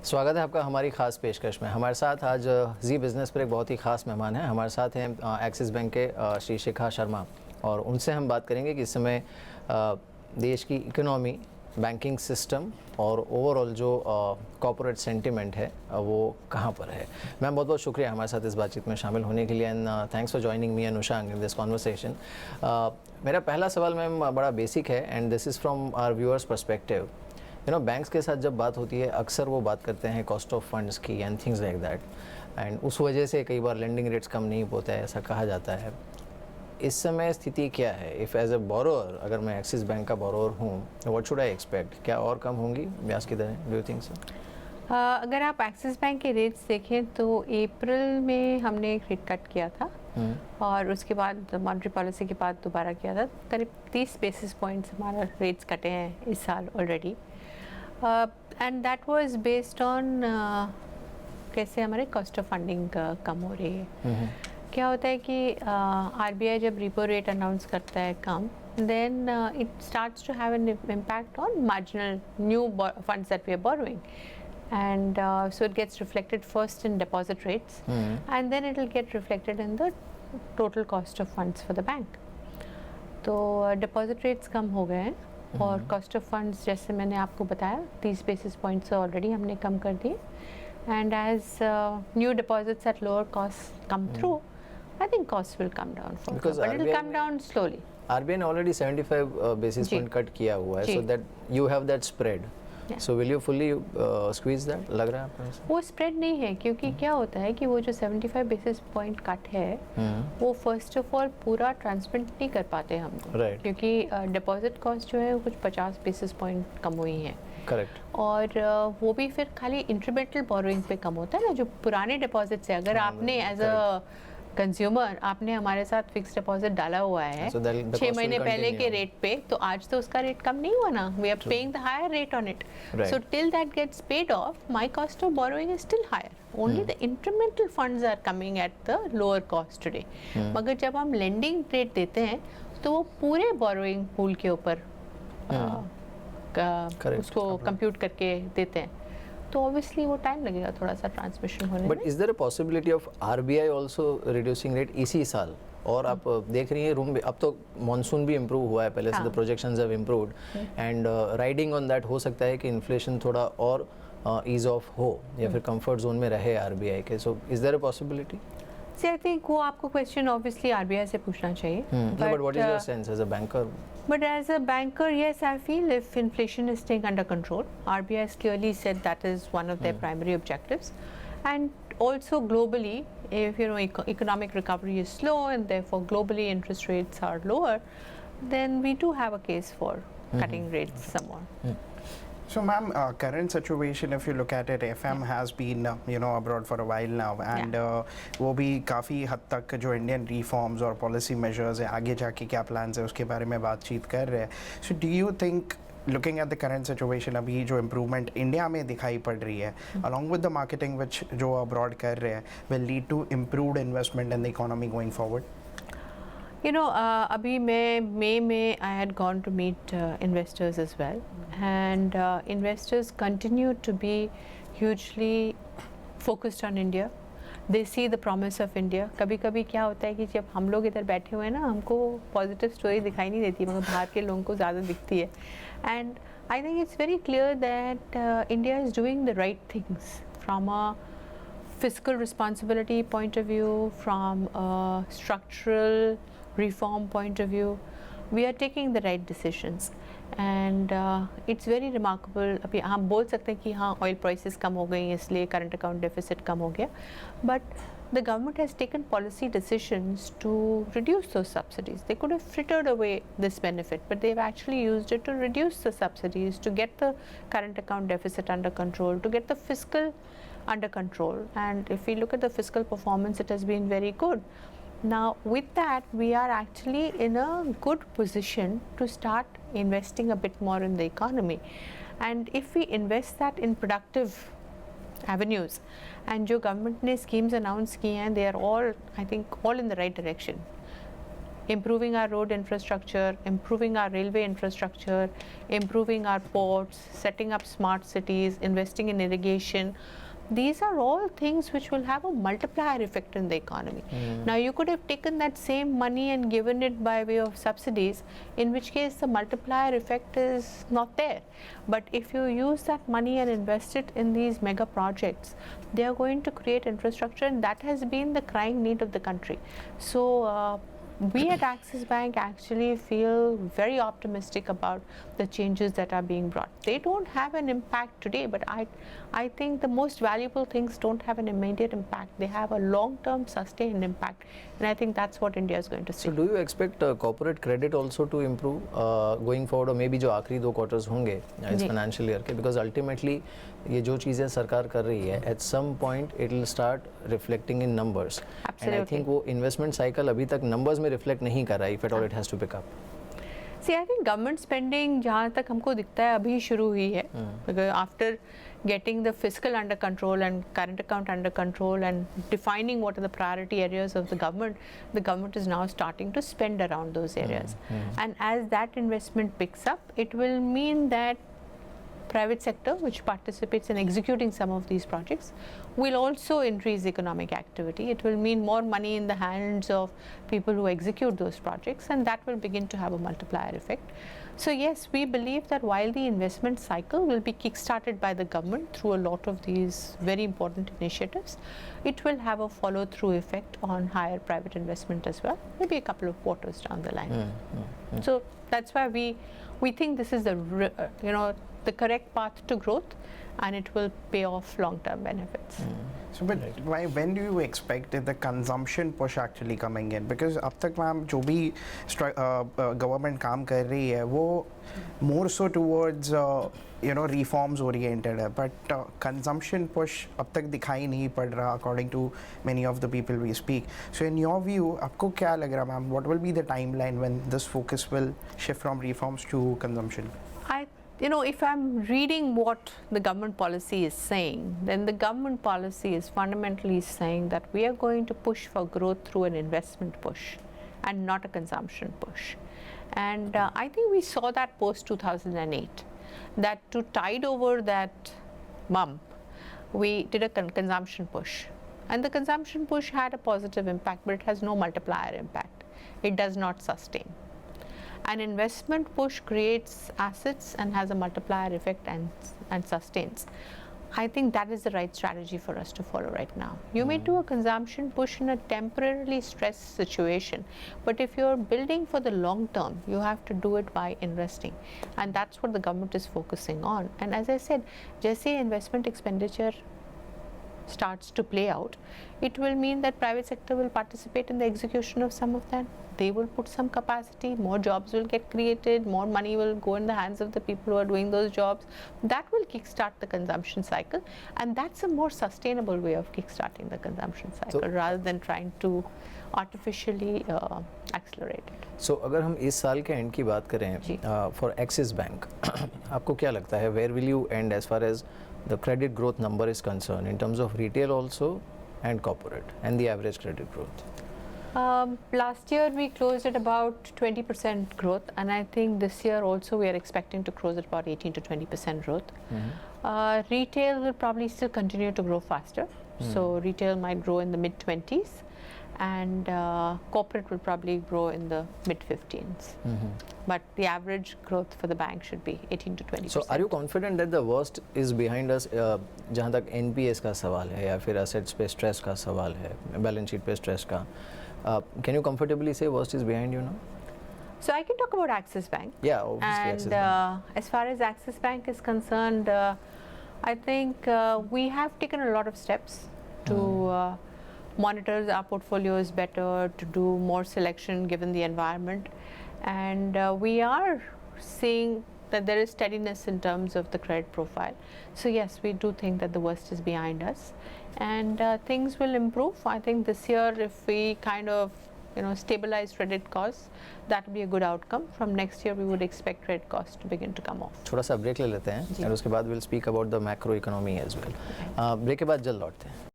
स्वागत है आपका हमारी ख़ास पेशकश में। हमारे साथ आज जी बिज़नेस पर एक बहुत ही ख़ास मेहमान है। हमारे साथ हैं एक्सिस बैंक के श्री शिखा शर्मा, और उनसे हम बात करेंगे कि इस समय देश की इकोनॉमी, बैंकिंग सिस्टम और ओवरऑल जो कॉर्पोरेट सेंटिमेंट है वो कहाँ पर है। मैम, बहुत बहुत शुक्रिया हमारे साथ इस बातचीत में शामिल होने के लिए, and thanks for joining me and Ushang in this conversation. मेरा पहला सवाल मैम बड़ा बेसिक है, and this is from our viewers perspective. You know, banks के साथ जब बात होती है अक्सर वो बात करते हैं कॉस्ट ऑफ फंड्स की and things like that, and उस वजह से कई बार लेंडिंग रेट्स कम नहीं होता है, ऐसा कहा जाता है। इस समय स्थिति क्या है? इफ़ एज ए बोरोअर, अगर मैं एक्सिस बैंक का बोरोअर हूँ, व्हाट शुड आई एक्सपेक्ट? क्या और कम होंगी ब्याज की दरें? Do you think so? अगर आप एक्सिस बैंक के रेट्स देखें तो अप्रैल में हमने एक रेट कट किया था और उसके बाद मॉनेटरी पॉलिसी के बाद दोबारा किया था। करीब 30 बेसिस पॉइंट्स हमारा रेट्स कटे हैं इस साल already, and that was based on कैसे हमारे कॉस्ट ऑफ फंडिंग कम हो रही है। क्या होता है कि आरबीआई जब रिपो रेट अनाउंस करता है कम, then it starts to have an impact on marginal new funds that we are borrowing, and so it gets reflected first in deposit rates, and then it will get reflected in the total cost of funds for the bank. तो deposit rates कम हो गए हैं और cost of funds जैसे मैंने आपको बताया 30 basis points से already हमने कम कर दिए, and as new deposits at lower costs come through, I think costs will come down further, but it will come down slowly. RBI ने ऑलरेडी 75 बेसिस पॉइंट कट किया हुआ है, so that you have that spread, so will you fully squeeze that? लग रहा है आपको? वो spread नहीं है, क्योंकि क्या होता है कि वो जो 75 बेसिस पॉइंट कट है वो फर्स्ट ऑफ ऑल पूरा ट्रांसमिट नहीं कर पाते हम, क्योंकि डिपॉजिट कॉस्ट जो है वो कुछ 50 बेसिस पॉइंट कम हुई हैं। करेक्ट। और वो भी फिर खाली इंक्रीमेंटल बोरोइंग पे कम होता है ना, जो पुराने डिपॉजिट से अगर आपने एज अ कंज्यूमर आपने हमारे साथ फिक्स डिपॉजिट डाला हुआ है 6 महीने पहले के रेट पे, तो आज तो उसका रेट कम नहीं हुआ ना, we are paying the higher rate on it, so till that gets paid off my cost of borrowing is still higher, only the incremental funds are coming at the lower cost today. मगर जब हम lending rate देते हैं तो वो पूरे borrowing pool के ऊपर उसको कंप्यूट करके देते हैं, तो ऑब्वियसली वो टाइम लगेगा थोड़ा सा ट्रांसमिशन होने में। But is there a possibility of RBI also reducing rate इसी साल? और आप देख रही हैं रूम अब तो मॉनसून भी इम्प्रूव हुआ है पहले से, the projections have improved, and riding on that हो सकता है कि इन्फ्लेशन थोड़ा और ईज ऑफ हो या फिर कंफर्ट जोन में रहे आरबीआई के, so is there a possibility? See, I think वो आपको क्वेश्चन ऑब्वियसली आरबीआई से पूछना चाहिए। But what is your sense as a banker? But as a banker, yes, I feel if inflation is staying under control, RBI has clearly said that is one of their primary objectives, and also globally, if you know economic recovery is slow and therefore globally interest rates are lower, then we do have a case for cutting rates somewhat. So ma'am, current situation if you look at it, FM has been abroad for a while now, and वो भी काफ़ी हद तक जो Indian reforms और policy measures है आगे जाके क्या प्लान्स है उसके बारे में बातचीत कर रहे हैं। So do you think looking at the current situation, अभी जो इम्प्रूवमेंट इंडिया में दिखाई पड़ रही है along with the marketing which जो अब्रॉड कर रहे हैं will lead to improved investment in the economy going forward? You know, अभी मैं में I had gone to meet investors as well, and investors continue to be hugely focused on India. They see the promise of India. कभी कभी क्या होता है कि जब हम लोग इधर बैठे हुए हैं ना, हमको पॉजिटिव स्टोरी दिखाई नहीं देती, मगर बाहर के लोगों को ज़्यादा दिखती है। And I think it's very clear that India is doing the right things from a fiscal responsibility point of view, from a structural reform point of view. We are taking the right decisions, and it's very remarkable. अभी हम बोल सकते हैं कि हाँ oil prices कम हो गई इसलिए current account deficit कम हो गया, but the government has taken policy decisions to reduce those subsidies. They could have frittered away this benefit, but they've actually used it to reduce the subsidies, to get the current account deficit under control, to get the fiscal under control. And if we look at the fiscal performance, it has been very good. Now with that, we are actually in a good position to start investing a bit more in the economy, and if we invest that in productive avenues, and जो government ने schemes announce किए हैं, they are all, I think, all in the right direction. improving our road infrastructure, improving our railway infrastructure, improving our ports, setting up smart cities, investing in irrigation. These are all things which will have a multiplier effect in the economy. Now, you could have taken that same money and given it by way of subsidies, in which case the multiplier effect is not there. But if you use that money and invest it in these mega projects, they are going to create infrastructure, and that has been the crying need of the country. So, we at Axis Bank actually feel very optimistic about the changes that are being brought. They don't have an impact today, but I think the most valuable things don't have an immediate impact. They have a long-term sustained impact, and I think that's what India is going to see. So do you expect corporate credit also to improve going forward, or maybe जो आखिरी 2 quarters होंगे इस financial year के, because ultimately ये जो चीज़ें सरकार कर रही है, at some point it will start reflecting in numbers. Absolutely. And I think वो investment cycle अभी तक numbers में reflect नहीं कर रहा है, if at all it has to pick up. See, I think government spending जहाँ तक हमको दिखता है अभी शुरू हुई है, because after getting the fiscal under control and current account under control and defining what are the priority areas of the government is now starting to spend around those areas. And as that investment picks up, it will mean that private sector, which participates in executing some of these projects, will also increase economic activity. It will mean more money in the hands of people who execute those projects, and that will begin to have a multiplier effect. So yes, we believe that while the investment cycle will be kick-started by the government through a lot of these very important initiatives, it will have a follow-through effect on higher private investment as well, maybe a couple of quarters down the line. So that's why we think this is the correct path to growth, and it will pay off long-term benefits. So, but when do you expect the consumption push actually coming in? Because अब तक ma'am जो भी government काम कर रही है वो more so towards reforms oriented है, but consumption push अब तक दिखाई नहीं पड़ रहा according to many of the people we speak. So in your view, आपको क्या लग रहा ma'am? What will be the timeline when this focus will shift from reforms to consumption? If I'm reading what the government policy is saying, then the government policy is fundamentally saying that we are going to push for growth through an investment push and not a consumption push. And I think we saw that post 2008, that to tide over that bump, we did a consumption push. And the consumption push had a positive impact, but it has no multiplier impact. It does not sustain. An investment push creates assets and has a multiplier effect and sustains. I think that is the right strategy for us to follow right now. You may do a consumption push in a temporarily stressed situation, but if you're building for the long term, you have to do it by investing. And that's what the government is focusing on. And as I said, जैसे investment expenditure starts to play out, it will mean that private sector will participate in the execution of some of that. They will put some capacity, more jobs will get created, more money will go in the hands of the people who are doing those jobs. That will kickstart the consumption cycle, and that's a more sustainable way of kickstarting the consumption cycle rather than trying to artificially accelerate it. So अगर हम इस साल के and की बात करें for Axis Bank, आपको क्या लगता है where will you end as far as the credit growth number is concerned in terms of retail also and corporate and the average credit growth? Last year we closed at about 20% growth, and I think this year also we are expecting to close at about 18 to 20% growth. Retail will probably still continue to grow faster, so retail might grow in the mid-20s, and corporate will probably grow in the mid-15s. But the average growth for the bank should be 18 to 20%. So are you confident that the worst is behind us? जहाँ तक NPS का सवाल है या फिर assets पे stress का सवाल है, balance sheet पे stress का, can you comfortably say worst is behind you now? So I can talk about Axis Bank. Yeah, obviously and Axis Bank. As far as Axis Bank is concerned, I think we have taken a lot of steps to monitor our portfolios better, to do more selection given the environment, and we are seeing that there is steadiness in terms of the credit profile. So yes, we do think that the worst is behind us, and things will improve. I think this year, if we kind of stabilize credit costs, that will be a good outcome. From next year, we would expect credit costs to begin to come off. थोड़ा सा break ले लेते हैं और उसके बाद we'll speak about the macro economy as well. Break के बाद जल्द लौटते हैं.